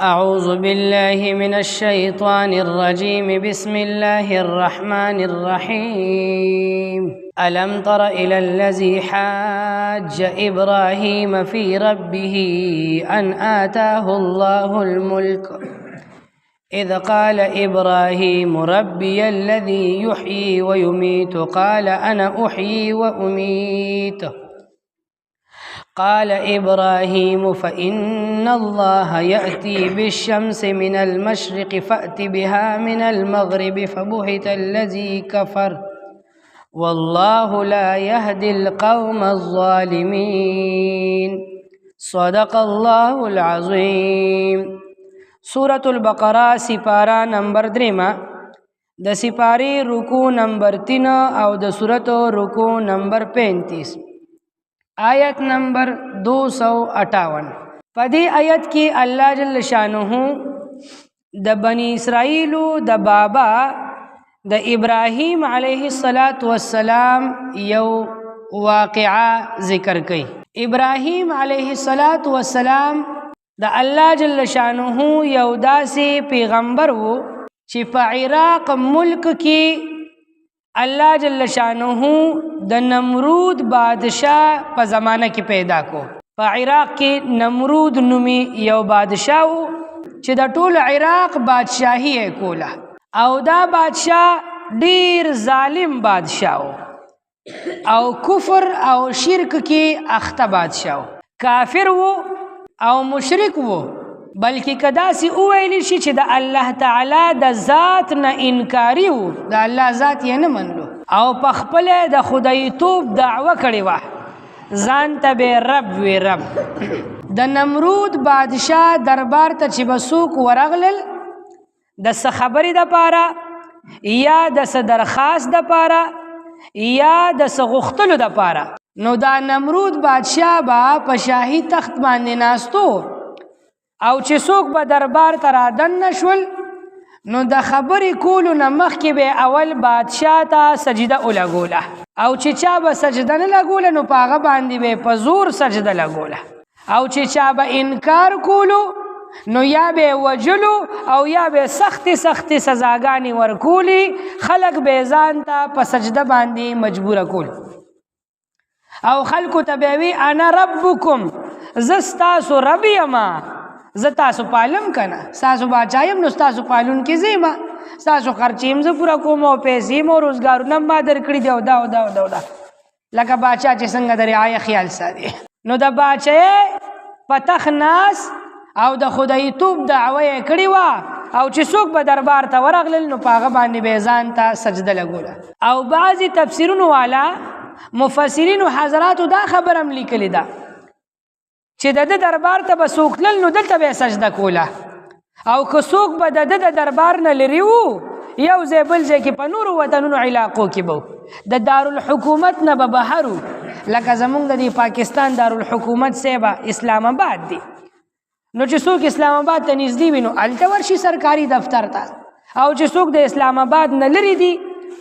أعوذ بالله من الشيطان الرجيم بسم الله الرحمن الرحيم ألم تر إلى الذي حاج إبراهيم في ربه أن آتاه الله الملك إذ قال إبراهيم ربي الذي يحيي ويميت قال أنا أحيي وأميت قال إبراهيم فإن الله يأتي بالشمس من المشرق فأت بها من المغرب فبهت الذي كفر والله لا يهدي القوم الظالمين صدق الله العظيم. سورة البقرة سپارہ نمبر 3 د سپاری رکو نمبر 3 او د سورت رکو نمبر 35 آیت نمبر 258. پدی آیت کی اللہ جل شانہ د بنی اسرائیل د بابا د ابراہیم علیہ السلام یو واقعہ ذکر کئی. ابراہیم علیہ السلام د اللہ جل شانہ یو داسی پیغمبر و چی پا عراق ملک کی اللہ جل شانہ د نمرود بادشاہ پا زمانہ کی پیدا کو. پا عراق کی نمرود نمی یو بادشاہ چی دا طول عراق بادشاہی ہے کولا او دا بادشاہ دیر ظالم بادشاہ او کفر او شرک کی اخت بادشاہ کافر وہ او مشرک وہ بلکہ کداسی اویلی شی چی دا اللہ تعالی دا ذات نا انکاری ہو دا اللہ ذات یہ نہ من لو او پخپل دا خدای توب دعوی کری واح زانتا بے رب وی رب. دا نمرود بادشاہ دربار تا چی بسوک ورغلل دا سا خبری دا پارا یا دا سا درخواست دا پارا یا دا سا غختلو دا پارا نو دا نمرود بادشاہ با پشاہی تخت باندې ناستو او چې څوک به دربار ته رادن نشول نو د خبرې کولو نه مخکې به اول بادشاه ته سجده ولګوله او چې چا به سجده نه لګوله نو په هغه باندې به په زور سجده لګوله او چې چا به انکار کولو نو یا به وجلو او یا به سخت سزاګانې ورکولی خلق به ځان ته په سجده باندې مجبوره کول او خلقو ته به وی انا ربکم زستاسو رب یما زتاسو پالم کنا ساسو باچایم نو ستاسو پالون کی زیما ساسو خرچیم ز پورا کوم او پیسې مو روزګارونه ما درکړي دی او دا لکه باچا چې څنګه د رعایا خیال ساتي نو د باچا پتخ ناس او د خدای توب دعوی کړي وا او چې څوک به دربار ته ورغلل نو پاغه باندې به ځان ته سجده لګوله او بعضی تفسیرونو والا مفسرین حضرات دا خبرم لیکلی دا چې د دربار ته به څوک تلل نو دلته به سجده کوله او که څوک به د دربار نه لري وو یو ځای بل ځای کې په نورو وطنونو علاقو کې به د دارالحکومت نه به بهر وو لکه زمونږ د پاکستان دارالحکومت سیبه اسلام آباد دی نو چې څوک اسلام آباد ته نږدې وي نو هلته ورشي سرکاري دفتر ته او چې څوک د اسلام آباد نه لرې دي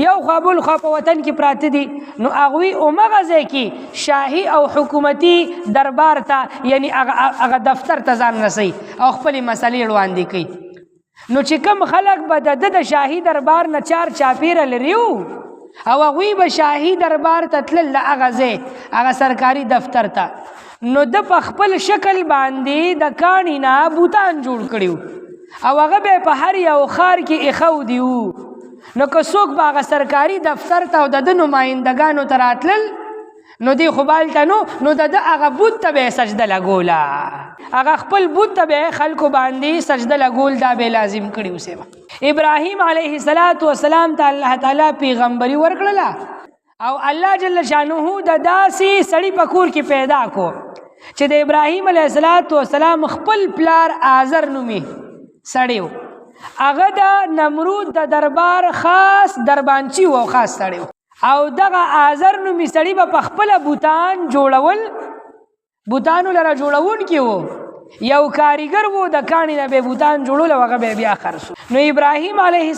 یو خوا بل خوا په وطن کې پراته دي نو هغوی همغه ځای کې شاهي او حکومتي دربار ته یعنی هغه دفتر ته ځان رسوي او خپلې مسلې وړاندې کوي. نو چې کوم خلک به د شاهي دربار نه چار چاپیره لري او هغوی به شاهي دربار ته تلل د هغه ځای هغه سرکاري دفتر ته نو د په خپل شکل باندې د کاڼي نه بوتان جوړ کړي او هغه به په هر یو ښار کې ایښودي وو. نو که څوک به هغه سرکاري دفتر ته او د نمایندګانو ته راتلل نو دی خو بالته نو د هغه بوت ته به سجده لګوله هغه خپل بوت ته به خلکو باندې سجده لګول دا به لازم کړي اوسه. ابراهیم علیه السلام ته الله تعالی پیغمبري ورکړله او الله جل شانه د داسې سړي په کور کې پیدا کو چې د ابراهیم علیه السلام خپل پلار آزر نومي سړی هغه د نمرود د دربار خاص دربانچی و خاص سړی او دغه آزر نومي سړي به په خپله بوتان جوړول بوتانو لره جوړونکي و یو کاریګر و د کاڼي نه به بوتان جوړول او هغه به بیا خرڅ. نو ابراهیم علیه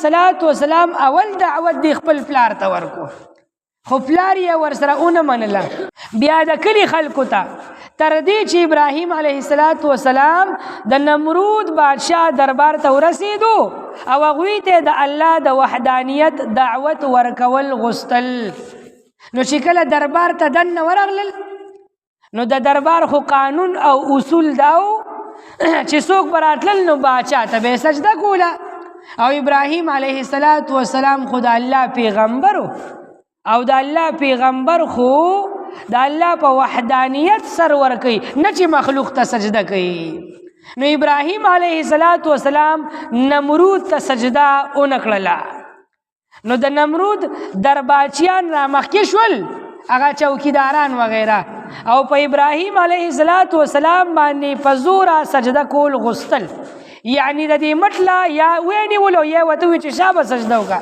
السلام اول دعوت دی خپل پلار ته ورکو خو پلار یې ورسره ونه منله. بیا د کلي خلکو ته تر دې چې ابراهیم علیه السلام د نمرود بادشاه دربار ته ورسېدو او هغوی ته د الله د وحدانیت دعوت ورکول غوښتل. نو چې کله دربار ته دننه ورغلل نو د دربار خو قانون او اصول داو چې څوک به راتلل نو باچا ته به سجده کوله. او ابراهیم علیه السلام خو د الله پیغمبر او د الله پیغمبر خو د الله په وحدانیت سر ورکوي نه چې مخلوق ته سجده کوي. نو ابراهیم علیه السلام نمرود ته سجده ونه کړله. نو د نمرود درباچیان را مخکې شول هغه چوکیداران وغیره او په ابراهیم علیه السلام باندې په زوره سجده کول غوښتل. یعنی د دې مټله یا ونیولو یا ورته وویل چې شابه سجده وکړه.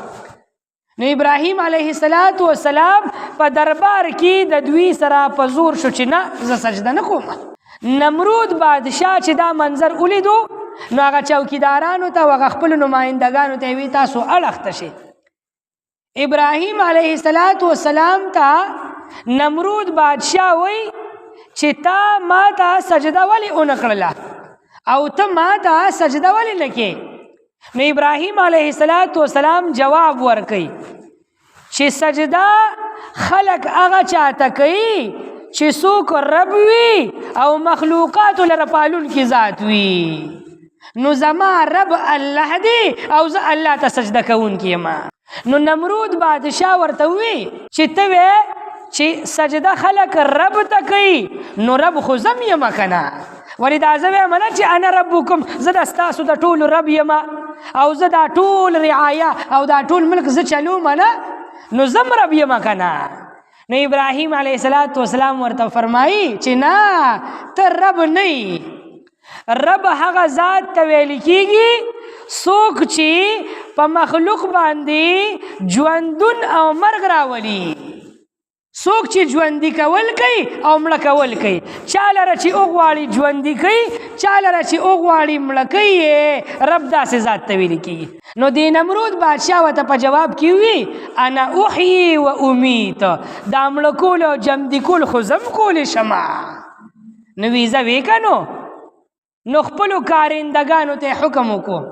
نو ابراهیم علیه السلام په دربار کې د دوی سره په زور شو چې نه زه سجده نه کوم. نمرود بادشاه چې دا منظر ولیدو نو هغه چوکیدارانو ته هغه خپلو نمایندګانو ته یې ویل تاسو اړخته شئ. ابراهیم علیه السلام ته نمرود بادشاه وی چې تا ما ته سجده ولې ونه کړله او ته ما ته سجده ولې نه کې؟ نو ابراهیم علیه السلام جواب ورکړي چې سجده خلق هغه چاته کوي چې څوک رب وي او مخلوقاتو لره پالونکي ذات وي. نو زما رب الله دی او زه الله ته سجده کوونکی یم. نو نمرود بادشاه ورته وی چې ته وې چې سجده خلق رب ته کوي نو رب خو زم یم کنه ولې دا زه وایم نه چې انا ربکم زه د ستاسو د ټولو رب یم او زه دا ټول رعایا او دا ټول ملک زه چلوم نه نو زم رب یم کنه. نو ابراهیم علیه السلام ورته فرمایي چې نه ته رب نه. رب هغه ذات ته ویل کیږي څوک چې په مخلوق باندې ژوندون او مرګ راولي. څوک چې ژوندي کول کوي او مړه کول کوي. چا لره چې وغواړي ژوندي کوي چا لره چې وغواړي مړه کوي رب داسې ذات ته ویل کیږي. نو د نمرود بادشاه ورته په جواب کې وی انا احیی و امیت دا مړه کول او ژوندي کول خو زم کولی شمه. نو وی زه وی کنو نو خپلو کارندګانو ته حکم وکړو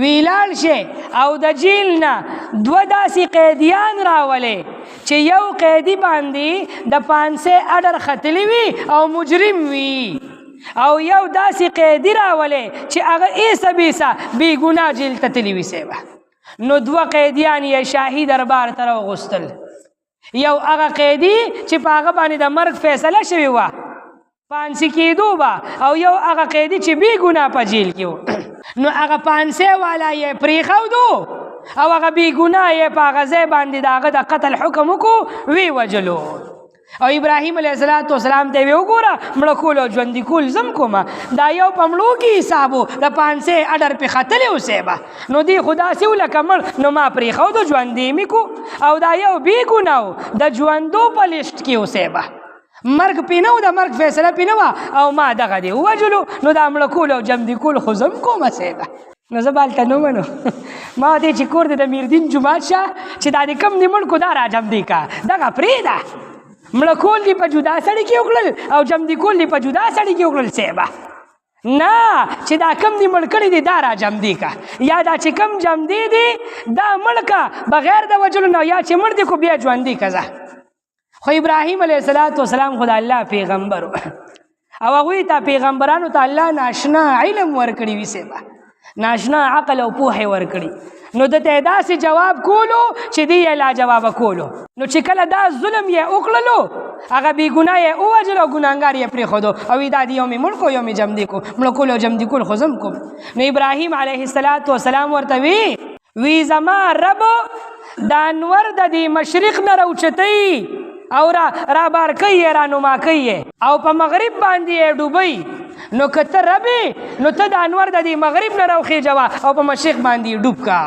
ویلال شي او د جیل نه دوه داسې قیدیان راولې چې یو قیدی باندې د 500 اډر ختلی وي او مجرم وي او یو داسې قیدی راولې چې هغه ایسه بیسه بی ګناه جیل ته تللی وي سیبه. نو دوه قیدیان یې شاهي دربار ته راوغوښتل. یو هغه قیدی چې په هغه باندې د مرګ فیصله شوې وه پانسی کېدو به او یو هغه قیدی چې بی ګناه په جیل کې و. نو هغه 500 والا یې پرېښودو او هغه بی ګناه یې په هغه ځای باندې د هغه د قتل حکم وکړو وی وجلو. او ابراهیم علیه السلام ته یې وګوره مړه کول او ژوندي کول زم کومه دا یو په مړو کې حساب و د 500 اډر پې ختلی اوسېبه نو دی خو داسې و لکه مړ نو ما پرېښودو ژوندي مې کو او دا یو بی ګناه و د ژوندو په لیسټ کې اوسېبه مرګ پې نه و د مرګ فیصله پې نه وه او ما دغه دی ووجلو نو دا مړه کول او ژوندي کول خو زم کومه سېبه. نو زه به هلته نه منو ما ورته چې کور دی د میردین جومات شه چې دا د کم دی مړ کو دا را جمدي کا دغه پرېږده مړه کول دي په جدا سړي کې وکړل او جمدي کول دي په جدا سړي کې وکړل سېبه. نه چې دا کم دی مړ کړي دي دا را جمدي کا یا دا چې کم جمدي دي دا مړ کا بغیر د وجلو نه یا چې مړ دی کو بیا ژوندي که زه. خو ابراهیم علیه السلام خو د الله پیغمبر او هغوی ته پیغمبرانو ته الله ناشنا علم ورکړي وي سېبه ناشنا عقل او پوهې ورکړي. نو د ته داسې جواب کولو چې دی یې لاجوابه کولو. نو چې کله دا ظلم یې وکړلو هغه بې ګناه یې ووژل او ګناهګار یې پرېښودو او دا دی یو مې مړ کو یو مې جمدي کو مړه کول او جمدي کول خو زم کوم. نو ابراهیم علیه السلام ورته وی زما رب دا انور د دې مشرق نه راوچتوي او را بار کوي را نما کوي او په مغرب باندې یې ډوبوي. نو که ته ربې نو ته د انور د دې مغرب نه راوخېجوه او په مشرق باندې یې ډوب کا.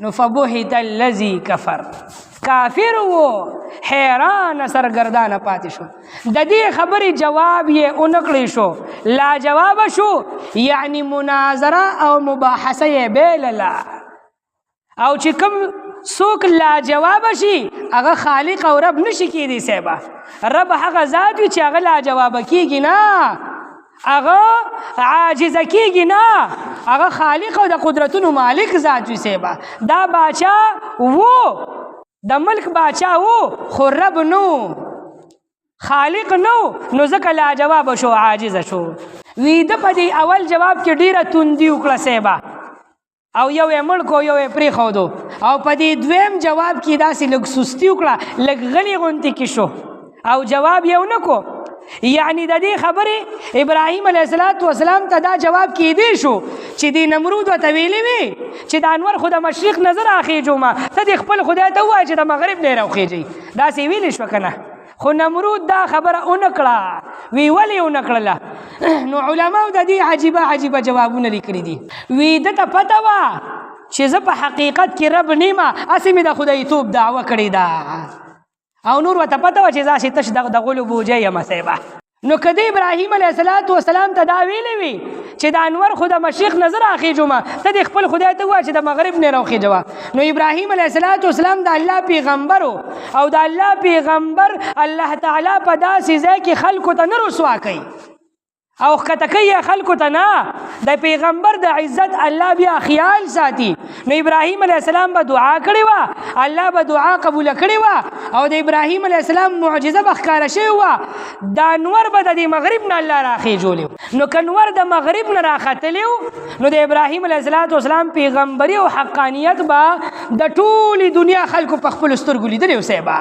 نو فبهت الذي کفر کافر و حیران سرګردانه پاتې شو. د دې خبرې جواب یې اونکړی شو لا جواب شو یعنی مناظره او مباحثه یې بیلله او چې کوم څوک لاجواب شي هغه خالق او رب نشي کېدی صاحبه. رب هغه ذات وي چې هغه لاجواب کېږي نه، هغه عاجزه کېږي نه، هغه خالق او د قدرتونو مالک ذات وي صاحبه. دا باچا وو، د ملک باچا وو، خو رب نو، خالق نو، نو ځکه لاجواب شو، عاجزه شو. ویده په دې اول جواب کې ډیره توندي وکړه صاحبه، او یو یې مړ کو یو یې پرېښودو، او په دې دویم جواب کې داسې لږ سستي وکړه، لږ غلي غوندې کې شو او جواب یې ونه کو. یعنی د دې خبرې ابراهیم علیه السلام ته دا جواب کېدی شو چې د نمرود ورته ویلې وي چې د انور خو د مشرق نظر اخېجو ما، ته دې خپل خدای ته ووایه چې د مغرب نه راوخېجئ، داسې ویلې شوه که نه؟ خو نمرود دا خبره ونه کړه. وی ولې ونه کړله؟ نو علماو د دې عجیبه عجیبه جوابونه لیکلي دي. وی ده ته پته وه چې زه په حقیقت کې رب نیمه، هسې مې د خدایتوب دعوه کړې ده، او نور ورته پته وه چې زه هسې تش د غلو بوجه یم صاحبه. نو که د ابراهیم علیه السلام ته دا ویلې وي چې د انور خو د مشرق نظر اخېجومه، ته دې خپل خدای ته ووایه چې د مغرب نه راوخېجوه. نو ابراهیم علیه السلام د الله پیغمبر او د الله پیغمبر الله تعالی په داسې ځای کې خلکو ته نه رسوا کوي او ښکته کوي خلکو ته نه، د پیغمبر د عزت الله بیا خیال ساتي. نو ابراهیم علیه السلام به دعا کړې وه، الله به دعا قبوله کړې وه، او د ابراهیم علیه السلام معجزه به ښکاره شوې وه، دا انور به د دې مغرب نه الله راخېجولی. نو که انور د مغرب نه راختلی نو د ابراهیم علیه السلام پیغمبري او حقانیت به د ټولې دنیا خلکو په خپلو سترګو لیدلی و صاحبه،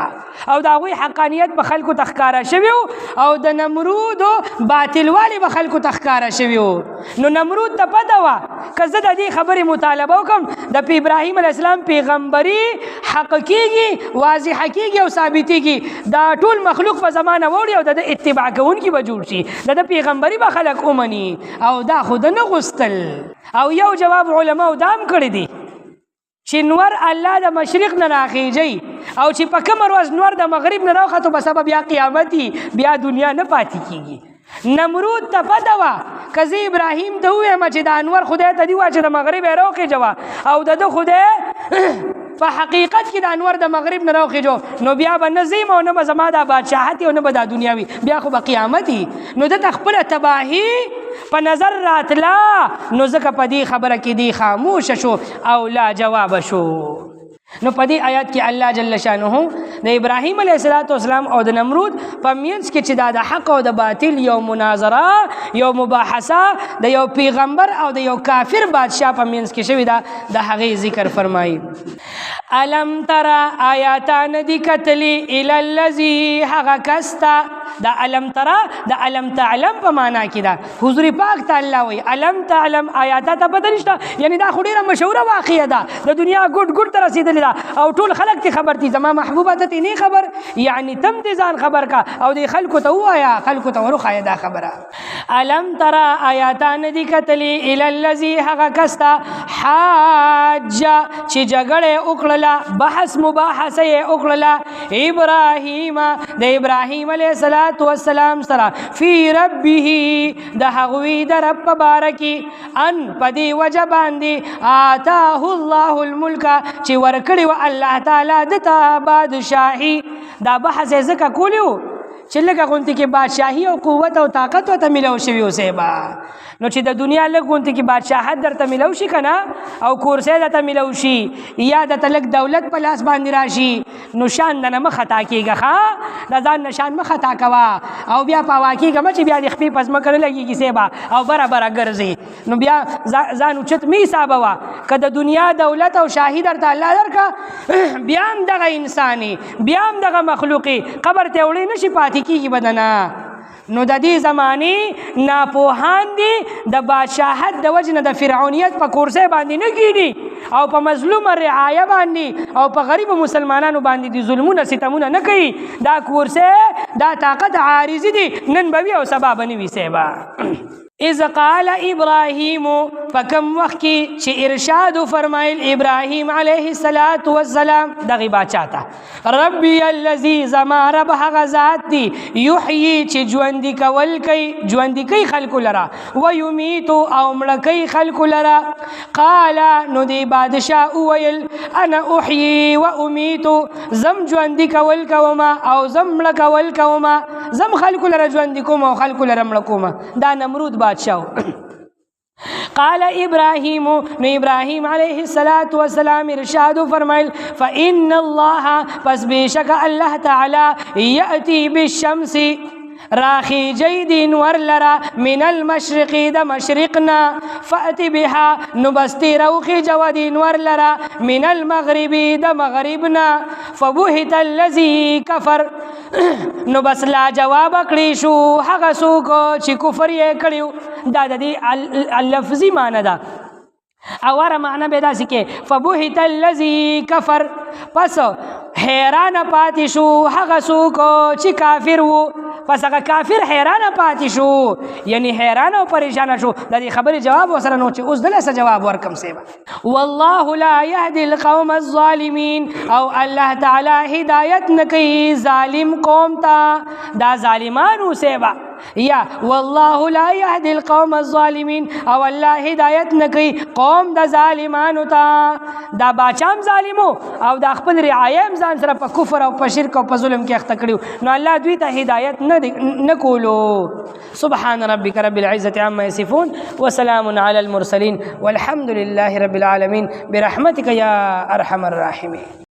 او د هغوی حقانیت به خلکو ته ښکاره شوي و، او د نمرودو باطلوالې به خلکو ته ښکاره شوي و. نو نمرود ته پته وه که زه د دې خبرې مطالبه وکړم د ابراهیم علیه السلام پیغمبري حق کېږي، واضحه کېږي او ثابتېږي، دا ټول مخلوق په زمانه وړي او د اتباع کوونکي به جوړ شي، د پیغمبري به خلک ومني، او دا خو د نه غوښتل. او یو جواب علماو دا هم کړی دی چې نور الله د مشرق نه راخېجئ، او چې په کومه ورځ نور د مغرب نه راوختو به سبب بیا قیامت بیا دنیا نه پاتې کېږي. نمرود ته پته وه که زه ابراهیم ته ووایم چې د انور خدای ته دې ووایه چې د مغرب یې راوخېجوه، او د ده خدای په حقیقت کې د انور د مغرب نه راوخېجو، نو بیا به نه زیم او نه به زما دا بادشاهت او نه به دا دنیا وي، بیا خو به قیامت وي. نو ده ته خپله تباهي په نظر راتله، نو ځکه په دې خبره کې دی خاموشه شو او لا جواب شو. نو په دې آیات کې الله جل شانه د ابراهیم علیه السلام او د نمرود په منځ کې چې دا د حق او د باطل یو مناظره، یو مباحثه د یو پیغمبر او د یو کافر بادشاه په منځ کې شوې ده، د هغې ذکر فرمایي. الم ترى آیاتان دی کتلی الی الذی هغه کس ته، دا الم ترى د الم تعلم په معنا کې ده. حضور پاک ته الله وایي الم تعلم، آیاته ته پته نشته، یعنی دا خو ډېره مشهوره واقعه ده، د دنیا ګوټ ګوټ ته رسېدلې ده او ټول خلک تی خبر دي، زما محبوبه ته نه خبر، یعنی تم دې ځان خبر کا او دې خلکو ته ووایه، خلکو ته وروښایه دا خبره. الم ترى آیاتان دی کتلی الی الذی هغه کس ته حاج چې جګړه وکړله، بحث مباحثه یې وکړله ابراهیم د ابراهیم علیه السلام سره فی ربه د هغوی د رب په باره کې، ان په دې وجه باندې آتاه الله الملک چې ورکړی و الله تعالی د ته بادشاهي. دا بحث یې ځکه کولی و چې لږه غونتې کې بادشاهي او قوت او طاقت ورته میلاو شوي و صاحبه. نو چې د دنیا لږ غونتې کې بادشاهت درته میلاو شي که نه، او کورسی درته میلاو شي، یا درته لږ دولت په لاس باندې راشي، نو شان دنه مه خطا کېږه، ښه د ځان نه شان مه خطا کوه، او بیا په هوا کېږه مه چې بیا د خپې په ځمکه نه لګېږي صاحبه او بره بره ګرځې، نو بیا ځان اوچت مه حسابوه. که د دنیا دولت او شاهي درته الله درکړه، بیا هم دغه انساني، بیا هم دغه مخلوقي قبر ته وړی نه شي پاتې کېږي بدنه. نو د دې زمانې ناپوهان دي د بادشاهت د وجې نه د فرعونیت په کورسی باندې نه کېږي، او په مظلومه رعایه باندې او په غریبو مسلمانانو باندې د ظلمونه ستمونه نه کوي. دا کورسی دا طاقت عارضي دي، نن به وي او سبا به نه وي صاحبه. اذ قال ابراهیم فکم وقت کی چې ارشاد فرمایل ابراهیم علیه السلام دغه باچا ته ربی الذی زما رب هغه ذات دی یحیی چې ژوندی کوي خلق لرا و یمیت او مړه کوي خلق لرا قال نو دی بادشاہ ویل انا احیی و امیت زم ژوندی کول کوما او زم مړه کول کوما زم خلق لرا ژوندی کوم او خلق لرا مړه کوم دا نمرود بادشاہ قال ابراهيم نو ابراهيم عليه السلام ارشاد فرمایل فان الله پس بیشک الله تعالی یاتی بالشمس راخی جیدین ورلرا من المشرق د مشرقنا فأتی بها نبستی روخی جودین ورلرا من المغرب د مغربنا فبهت الذی کفر نو بس لا جواب کړی شو هغه څوک چې کفر یې کړیو دا د دې لفظي معنی ده اواره معنی به داسې کې فبهت الذی کفر پس حیران پاتې شو هغه څوک چې کافر وو پس هغه کافر حیران پاتې شو یعنی حیران او پریشان شو د دې خبرې جواب وسره نو چې اوس دلته جواب ورکم سیبا والله لا يهدي القوم الظالمين او الله تعالی هدایت نکي ظالم قوم ته دا ظالمانو سیبا یا والله لا يهدي القوم الظالمين او الله هدایت نکي قوم د ظالمانو ته دا باچام ظالمو او د خپل رعایم ځان سره په کفر او په شرک او په ظلم کې اخته کړیو نو الله دوی ته هدایت نه کولو سبحان ربك رب العزة عما يصفون وسلام على المرسلين والحمد لله رب العالمين برحمتك يا ارحم الراحمين.